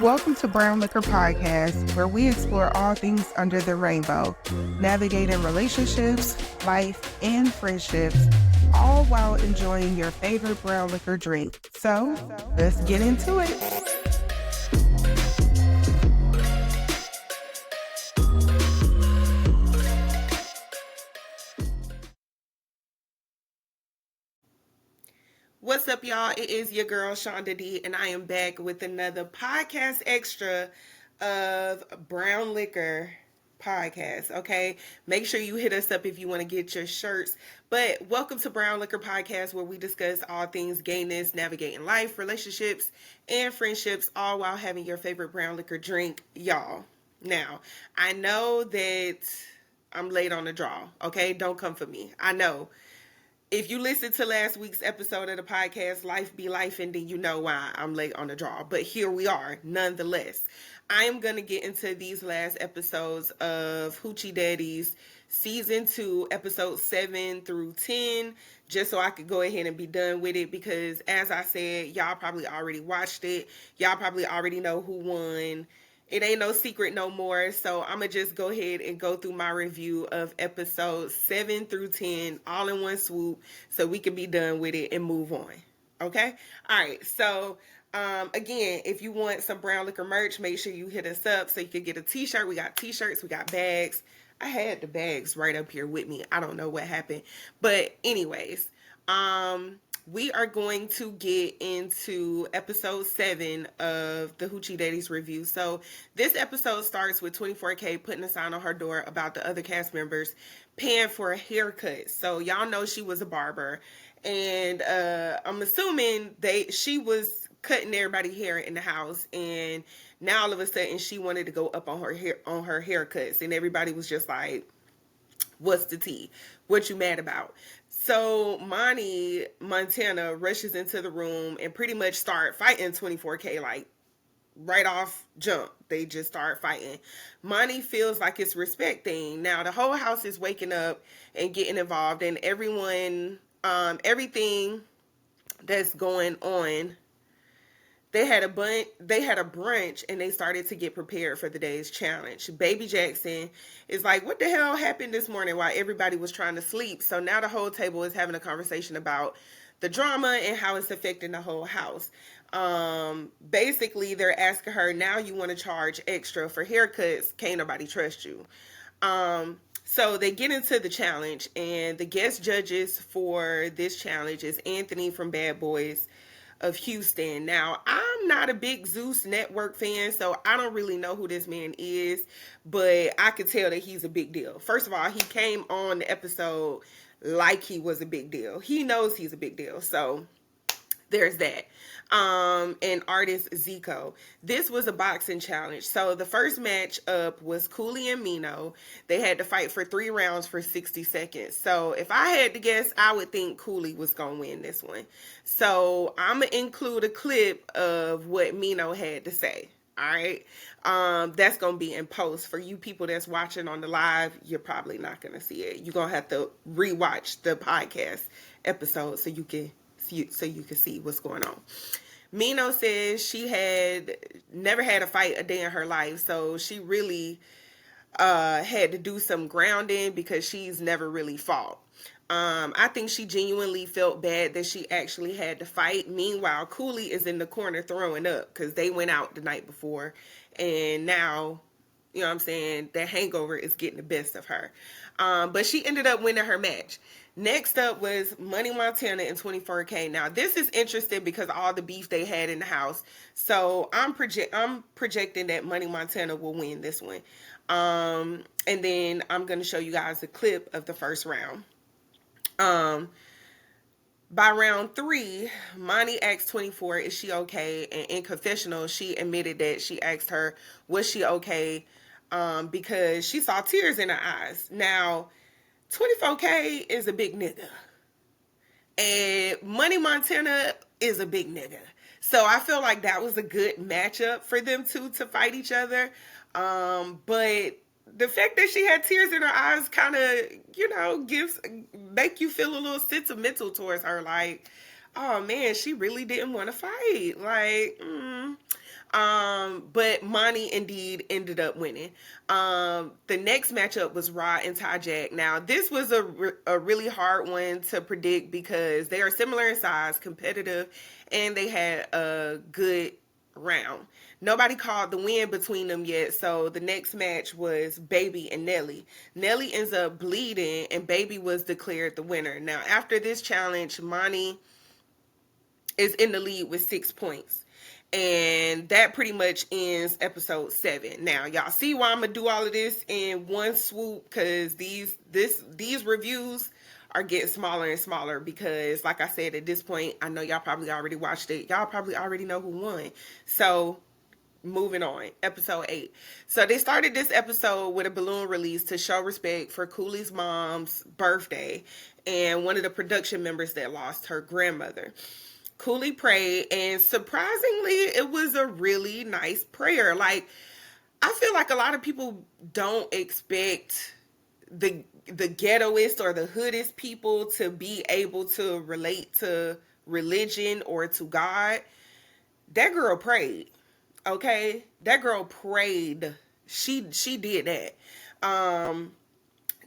Welcome to Brown Liquor Podcast, where we explore all things under the rainbow, navigating relationships, life, and friendships, all while enjoying your favorite brown liquor drink. So, let's get into it. What's up, y'all? It is your girl, Daddie, and I am back with another podcast extra of Brown Liquor Podcast, okay? Make sure you hit us up if you want to get your shirts. But welcome to Brown Liquor Podcast, where we discuss all things gayness, navigating life, relationships, and friendships, all while having your favorite brown liquor drink, y'all. Now, I know that I'm late on the draw, okay? Don't come for me. I know. If you listened to last week's episode of the podcast, Life Be Life, and then you know why I'm late on the draw. But here we are, nonetheless. I am going to get into these last episodes of Hoochie Daddy's Season 2, Episodes 7 through 10, just so I could go ahead and be done with it. Because, as I said, y'all probably already watched it. Y'all probably already know who won. It ain't no secret no more, so I'm going to just go ahead and go through my review of episodes 7 through 10 all in one swoop so we can be done with it and move on, okay? All right, so again, if you want some Brown Liquor merch, make sure you hit us up so you can get a t-shirt. We got t-shirts, we got bags. I had the bags right up here with me. I don't know what happened, but anyways, we are going to get into episode 7 of the Hoochie Daddy's review. So this episode starts with 24K putting a sign on her door about the other cast members paying for a haircut. So y'all know she was a barber, and I'm assuming she was cutting everybody's hair in the house, and now all of a sudden she wanted to go up on her haircuts, and everybody was just like, "What's the tea? What you mad about?" So Montana rushes into the room and pretty much start fighting 24K, like right off jump. They just start fighting. Monty feels like it's respect thing. Now the whole house is waking up and getting involved, and everyone, everything that's going on. They had a brunch, and they started to get prepared for the day's challenge. Baby Jackson is like, what the hell happened this morning while everybody was trying to sleep? So now the whole table is having a conversation about the drama and how it's affecting the whole house. Basically, they're asking her, now you want to charge extra for haircuts. Can't nobody trust you. So they get into the challenge, and the guest judges for this challenge is Anthony from Bad Boys of Houston. Now, I'm not a big Zeus Network fan, so I don't really know who this man is, but I could tell that he's a big deal. First of all, he came on the episode like he was a big deal. He knows he's a big deal, so there's that. And artist Zico. This was a boxing challenge. So the first match up was Cooley and Mino. They had to fight for 3 rounds for 60 seconds. So if I had to guess, I would think Cooley was going to win this one. So I'm going to include a clip of what Mino had to say. All right. That's going to be in post. For you people that's watching on the live, you're probably not going to see it. You're going to have to rewatch the podcast episode so you can see what's going on. Mino says she had never had a fight a day in her life, so she really had to do some grounding because she's never really fought. I think she genuinely felt bad that she actually had to fight. Meanwhile, Cooley is in the corner throwing up because they went out the night before, and now, you know what I'm saying, that hangover is getting the best of her. But she ended up winning her match. Next up was Money Montana and 24K. Now, this is interesting because all the beef they had in the house. So I'm projecting that Money Montana will win this one. And then I'm going to show you guys a clip of the first round. By round 3, Monty asked 24, is she okay? And in confessional, she admitted that she asked her, was she okay? Because she saw tears in her eyes. Now, 24K is a big nigga. And Money Montana is a big nigga. So I feel like that was a good matchup for them two to fight each other. But the fact that she had tears in her eyes kind of, make you feel a little sentimental towards her. Like, oh man, she really didn't want to fight. Like, But Monty indeed ended up winning. The next matchup was Raw and Tajak. Now, this was a really hard one to predict because they are similar in size, competitive, and they had a good round. Nobody called the win between them yet, so the next match was Baby and Nelly. Nelly ends up bleeding, and Baby was declared the winner. Now, after this challenge, Monty is in the lead with 6 points. And that pretty much ends episode 7. Now, y'all see why I'm gonna do all of this in one swoop, because these reviews are getting smaller and smaller, because like I said, at this point, I know y'all probably already watched it. Y'all probably already know who won. So moving on, episode 8. So they started this episode with a balloon release to show respect for Cooley's mom's birthday and one of the production members that lost her grandmother. Cooley prayed, and surprisingly, it was a really nice prayer. Like, I feel like a lot of people don't expect the ghettoist or the hoodest people to be able to relate to religion or to God. That girl prayed. Okay? That girl prayed. She did that.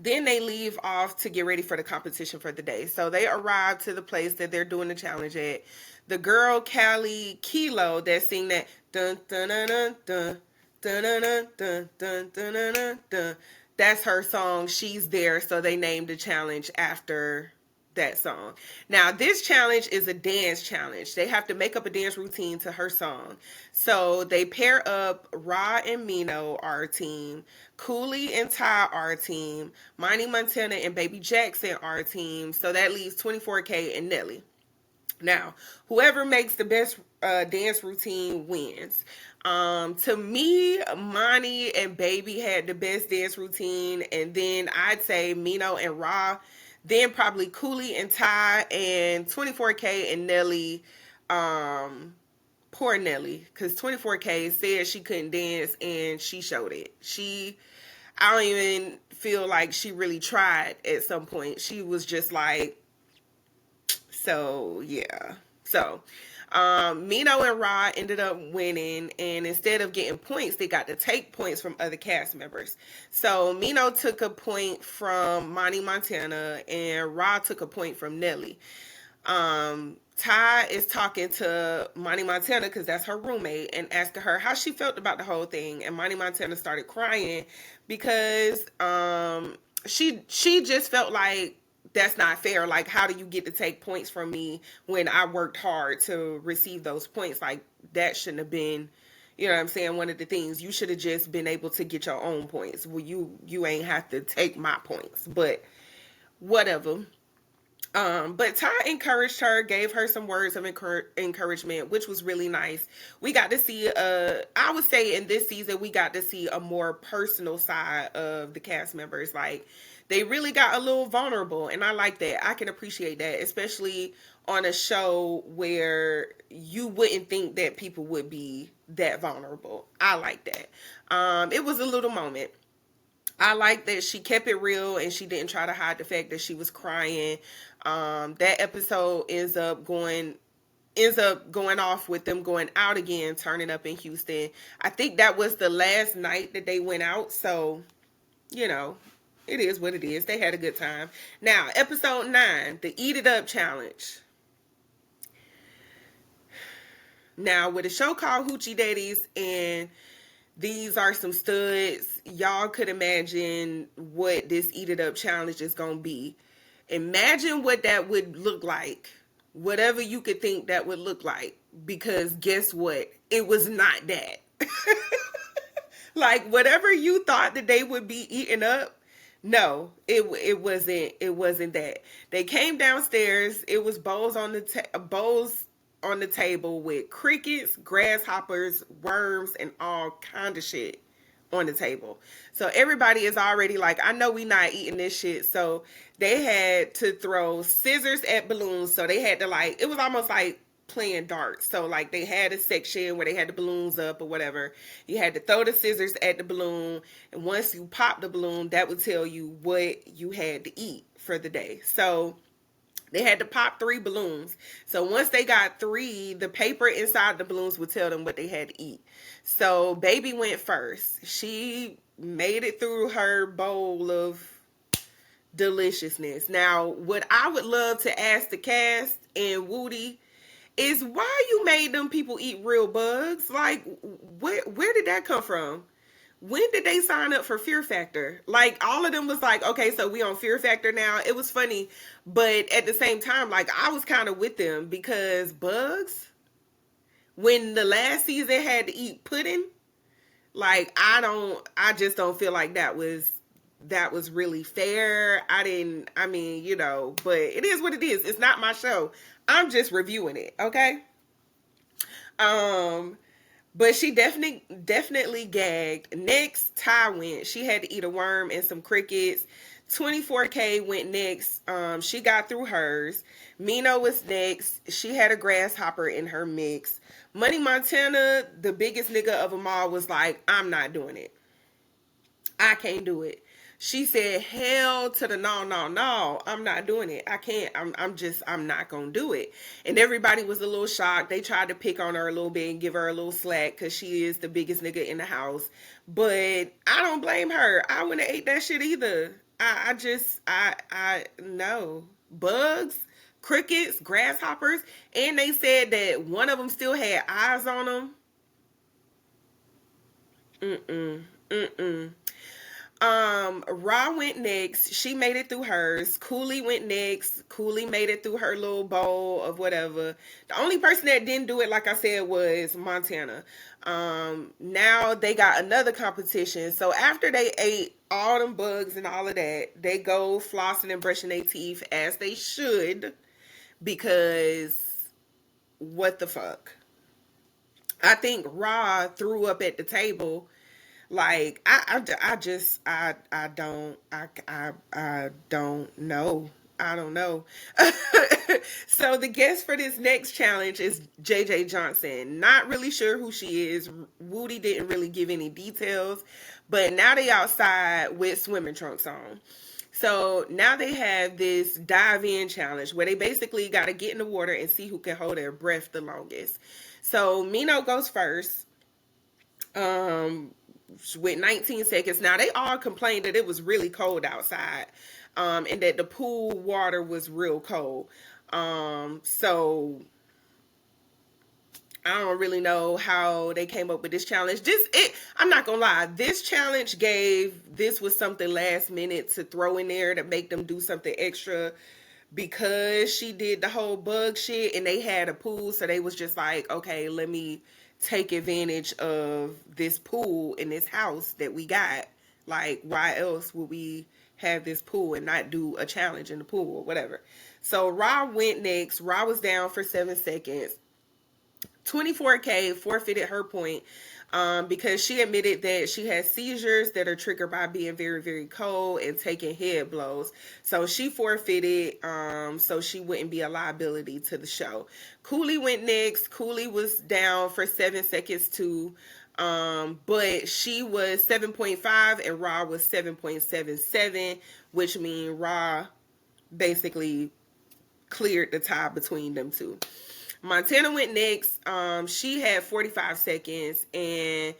Then they leave off to get ready for the competition for the day. So they arrive to the place that they're doing the challenge at. The girl, Callie Kilo, that sing that dun dun dun dun dun dun dun dun dun dun dun dun. That's her song. She's there, so they named the challenge after that song. Now, this challenge is a dance challenge. They have to make up a dance routine to her song. So they pair up Ra and Mino, our team, Cooley and Ty, our team, Monty Montana and Baby Jackson, our team. So that leaves 24K and Nelly. Now, whoever makes the best dance routine wins. To me, Monty and Baby had the best dance routine, and then I'd say Mino and Ra. Then probably Cooley and Ty, and 24K and Nelly. Poor Nelly, because 24K said she couldn't dance, and she showed it. I don't even feel like she really tried at some point. She was just like, so yeah. So Mino and Rod ended up winning, and instead of getting points, they got to take points from other cast members. So Mino took a point from Monty Montana, and Rod took a point from Nelly. Ty is talking to Monty Montana, because that's her roommate, and asking her how she felt about the whole thing. And Monty Montana started crying because she just felt like, that's not fair. Like, how do you get to take points from me when I worked hard to receive those points? Like, that shouldn't have been, you know what I'm saying, one of the things. You should have just been able to get your own points. Well, you ain't have to take my points, but whatever. But Ty encouraged her, gave her some words of encouragement, which was really nice. We got to see, I would say in this season, we got to see a more personal side of the cast members. Like, they really got a little vulnerable, and I like that. I can appreciate that, especially on a show where you wouldn't think that people would be that vulnerable. I like that. It was a little moment. I like that she kept it real and she didn't try to hide the fact that she was crying. That episode ends up going off with them going out again, turning up in Houston. I think that was the last night that they went out, so you know, it is what it is. They had a good time. Now, episode 9, the Eat It Up Challenge. Now, with a show called Hoochie Daddies, and these are some studs, y'all could imagine what this Eat It Up Challenge is going to be. Imagine what that would look like. Whatever you could think that would look like. Because guess what? It was not that. Like, whatever you thought that they would be eating up, no, it wasn't that. They came downstairs. It was bowls on the table with crickets, grasshoppers, worms, and all kind of shit on the table. So everybody is already like, I know we not eating this shit. So they had to throw scissors at balloons. So they had to, like, it was almost like playing darts. So like they had a section where they had the balloons up or whatever. You had to throw the scissors at the balloon, and once you pop the balloon, that would tell you what you had to eat for the day. So They had to pop 3 balloons. So once they got 3, the paper inside the balloons would tell them what they had to eat. So Baby went first. She made it through her bowl of deliciousness. Now, what I would love to ask the cast and Woody is why you made them people eat real bugs. Like, where did that come from? When did they sign up for Fear Factor? Like, all of them was like, okay, so we on Fear Factor now. It was funny, but at the same time, like, I was kind of with them because bugs, when the last season had to eat pudding, like, I just don't feel like that was really fair. I mean, you know, but it is what it is. It's not my show. I'm just reviewing it, okay? But she definitely gagged. Next, Ty went. She had to eat a worm and some crickets. 24K went next. She got through hers. Mino was next. She had a grasshopper in her mix. Money Montana, the biggest nigga of them all, was like, I'm not doing it. I can't do it. She said, hell to the no, I'm not doing it. I can't, I'm not going to do it. And everybody was a little shocked. They tried to pick on her a little bit and give her a little slack because she is the biggest nigga in the house. But I don't blame her. I wouldn't have ate that shit either. No. Bugs, crickets, grasshoppers. And they said that one of them still had eyes on them. Ra went next. She made it through hers. Cooley went next. Cooley made it through her little bowl of whatever. The only person that didn't do it, like I said, was Montana. Now they got another competition. So after they ate all them bugs and all of that, they go flossing and brushing their teeth as they should, because what the fuck? I think Ra threw up at the table. Like, I don't know. I don't know. So the guest for this next challenge is JJ Johnson. Not really sure who she is. Woody didn't really give any details, but now they outside with swimming trunks on. So now they have this dive in challenge where they basically got to get in the water and see who can hold their breath the longest. So Mino goes first. With 19 seconds. Now, they all complained that it was really cold outside, and that the pool water was real cold. So I don't really know how they came up with this challenge. I'm not gonna lie, this challenge was something last minute to throw in there to make them do something extra, because she did the whole bug shit and they had a pool, so they was just like, okay, let me take advantage of this pool in this house that we got. Like, why else would we have this pool and not do a challenge in the pool or whatever? So Ra went next. Ra was down for 7 seconds. 24K forfeited her point because she admitted that she has seizures that are triggered by being very, very cold and taking head blows. So she forfeited so she wouldn't be a liability to the show. Cooley went next. Cooley was down for 7 seconds too. But she was 7.5 and Ra was 7.77, which means Ra basically cleared the tie between them two. Montana went next. She had 45 seconds and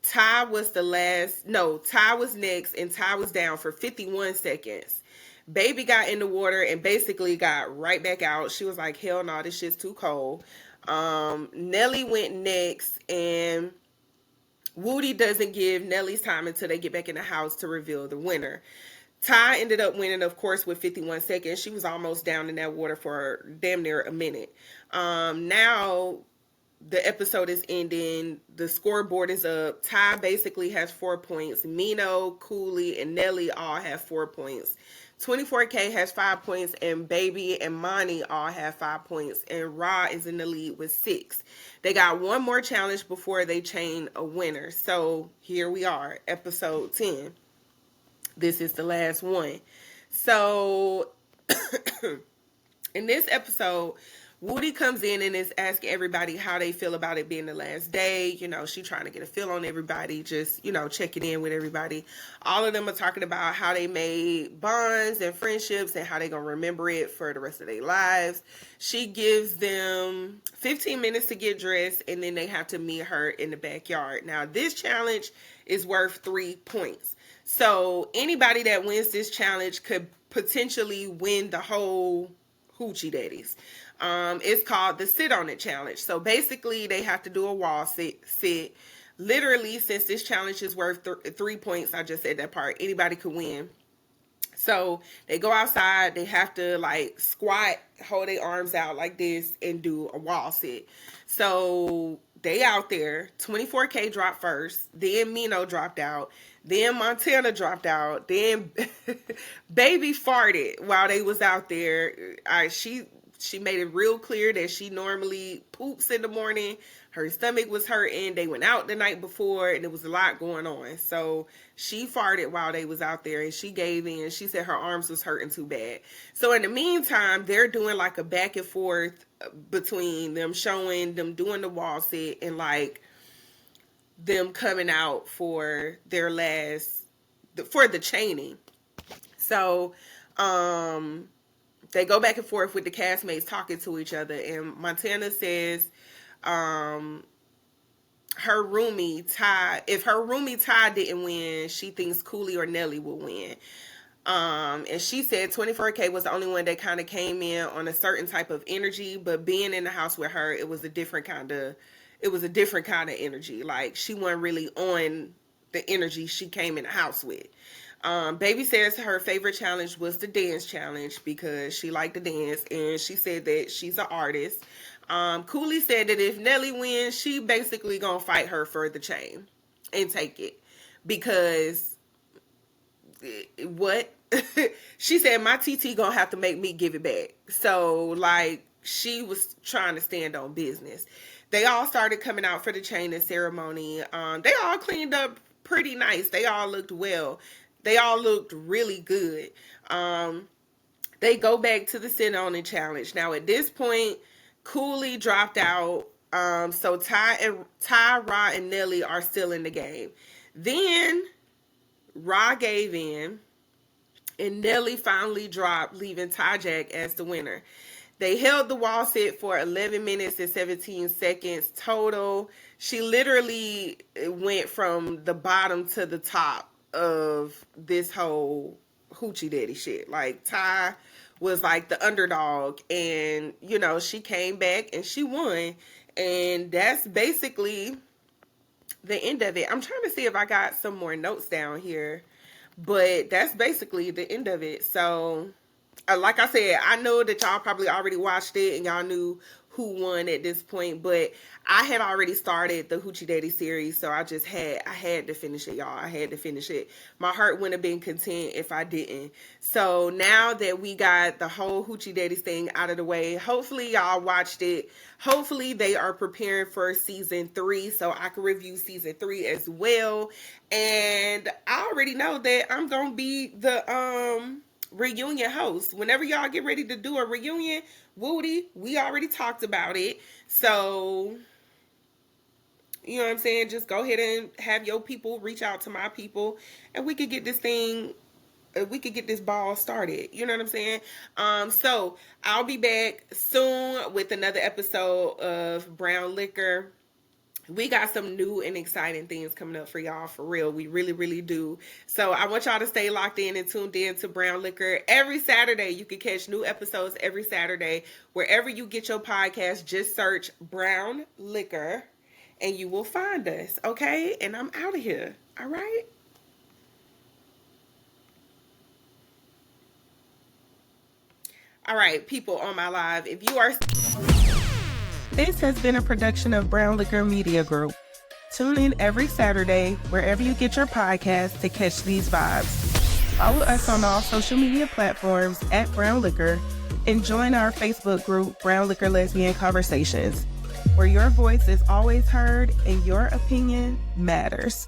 Ty was Ty was next and Ty was down for 51 seconds. Baby got in the water and basically got right back out. She was like, hell no, this shit's too cold. Nelly went next and Woody doesn't give Nelly's time until they get back in the house to reveal the winner. Ty ended up winning, of course, with 51 seconds. She was almost down in that water for damn near a minute. Now the episode is ending. The scoreboard is up. Ty basically has 4 points. Mino, Cooley, and Nelly all have 4 points. 24K has 5 points, and Baby and Monty all have 5 points. And Ra is in the lead with 6. They got one more challenge before they chain a winner. So here we are, episode 10. This is the last one. So in this episode, Woody comes in and is asking everybody how they feel about it being the last day. You know, she trying to get a feel on everybody, just, you know, checking in with everybody. All of them are talking about how they made bonds and friendships and how they gonna remember it for the rest of their lives. She gives them 15 minutes to get dressed, and then they have to meet her in the backyard. Now, this challenge is worth 3 points. So anybody that wins this challenge could potentially win the whole Hoochie Daddies. It's called the Sit On It Challenge. So basically, they have to do a wall sit. Literally, since this challenge is worth 3 points, I just said that part, anybody could win. So they go outside, they have to like squat, hold their arms out like this, and do a wall sit. So they out there, 24K dropped first, then Mino dropped out, then Montana dropped out, then Baby farted while they was out there. She made it real clear that she normally poops in the morning. Her stomach was hurting. They went out the night before, and there was a lot going on. So she farted while they was out there, and she gave in. She said her arms was hurting too bad. So in the meantime, they're doing like a back and forth between them, showing them doing the wall sit and like them coming out for their for the chaining. So, they go back and forth with the castmates talking to each other, and Montana says her roomie Ty, if her roomie Ty didn't win, she thinks Cooley or Nelly will win. And she said 24K was the only one that kind of came in on a certain type of energy, but being in the house with her, it was a different kind of energy. Like, she wasn't really on the energy she came in the house with. Baby says her favorite challenge was the dance challenge because she liked to dance, and she said that she's an artist. Cooley said that if Nelly wins, she basically gonna fight her for the chain and take it because what? She said my TT gonna have to make me give it back. So like, she was trying to stand on business. They all started coming out for the chaining ceremony. They all cleaned up pretty nice. They all looked well. They all looked really good. They go back to the Sit On It Challenge. Now, at this point, Cooley dropped out. So Ty, Ra, and Nelly are still in the game. Then Ra gave in, and Nelly finally dropped, leaving Ty Jack as the winner. They held the wall sit for 11 minutes and 17 seconds total. She literally went from the bottom to the top of this whole Hoochie Daddy shit. Like, Ty was like the underdog, and you know, she came back and she won, and that's basically the end of it. I'm trying to see if I got some more notes down here, but that's basically the end of it. So like I said, I know that y'all probably already watched it and y'all knew who won at this point, but I had already started the Hoochie Daddy series, so I had to finish it, y'all. I had to finish it. My heart wouldn't have been content if I didn't. So now that we got the whole Hoochie Daddy thing out of the way, hopefully y'all watched it. Hopefully they are preparing for season 3, so I can review season 3 as well. And I already know that I'm gonna be the reunion host. Whenever y'all get ready to do a reunion, Woody, we already talked about it. So, you know what I'm saying? Just go ahead and have your people reach out to my people, and we could get this thing, we could get this ball started. You know what I'm saying? So I'll be back soon with another episode of Brown Liquor. We got some new and exciting things coming up for y'all, for real. We really, really do. So I want y'all to stay locked in and tuned in to Brown Liquor. Every Saturday, you can catch new episodes every Saturday. Wherever you get your podcast, just search Brown Liquor and you will find us, okay? And I'm out of here, all right? All right, people on my live, if you are... This has been a production of Brown Liquor Media Group. Tune in every Saturday wherever you get your podcasts to catch these vibes. Follow us on all social media platforms at Brown Liquor and join our Facebook group, Brown Liquor Lesbian Conversations, where your voice is always heard and your opinion matters.